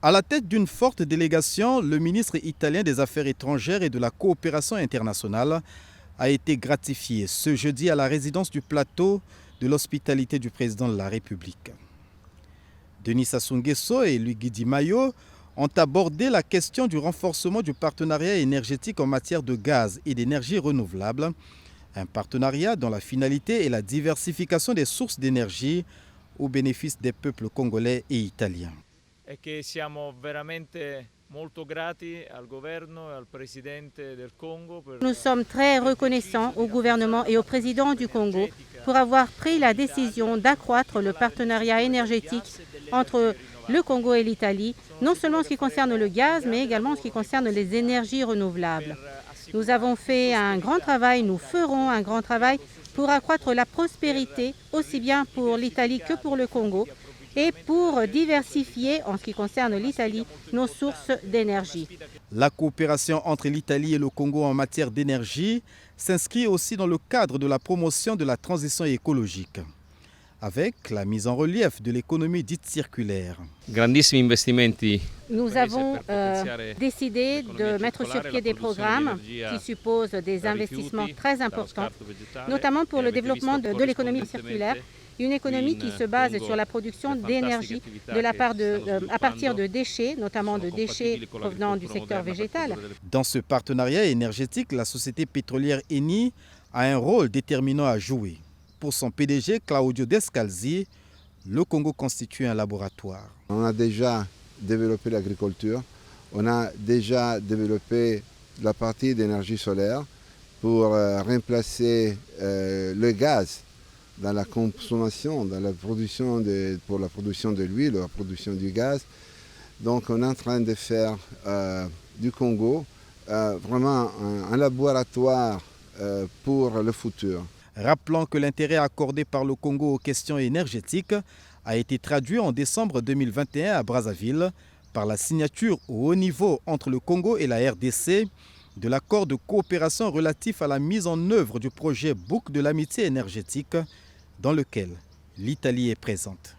À la tête d'une forte délégation, le ministre italien des Affaires étrangères et de la coopération internationale a été gratifié ce jeudi à la résidence du plateau de l'hospitalité du président de la République. Denis Sassou Nguesso et Luigi Di Maio ont abordé la question du renforcement du partenariat énergétique en matière de gaz et d'énergie renouvelable, un partenariat dont la finalité est la diversification des sources d'énergie au bénéfice des peuples congolais et italiens. E che siamo veramente molto grati al governo e al presidente del Congo. Nous sommes très reconnaissants au gouvernement et au président du Congo pour avoir pris la décision d'accroître le partenariat énergétique entre le Congo et l'Italie, non seulement en ce qui concerne le gaz, mais également en ce qui concerne les énergies renouvelables. Nous avons fait un grand travail, nous ferons un grand travail pour accroître la prospérité, aussi bien pour l'Italie que pour le Congo, et pour diversifier, en ce qui concerne l'Italie, nos sources d'énergie. La coopération entre l'Italie et le Congo en matière d'énergie s'inscrit aussi dans le cadre de la promotion de la transition écologique, avec la mise en relief de l'économie dite circulaire. Nous avons décidé de mettre sur pied des programmes qui supposent des investissements très importants, notamment pour le développement de l'économie circulaire, une économie qui se base sur la production d'énergie à partir de déchets, notamment de déchets provenant du secteur végétal. Dans ce partenariat énergétique, la société pétrolière Eni a un rôle déterminant à jouer. Pour son PDG, Claudio Descalzi, le Congo constitue un laboratoire. On a déjà développé l'agriculture, on a déjà développé la partie d'énergie solaire pour remplacer le gaz dans la consommation, dans la production pour la production de l'huile, la production du gaz. Donc on est en train de faire du Congo vraiment un laboratoire pour le futur. Rappelons que l'intérêt accordé par le Congo aux questions énergétiques a été traduit en décembre 2021 à Brazzaville par la signature au haut niveau entre le Congo et la RDC de l'accord de coopération relatif à la mise en œuvre du projet Boucle de l'amitié énergétique dans lequel l'Italie est présente.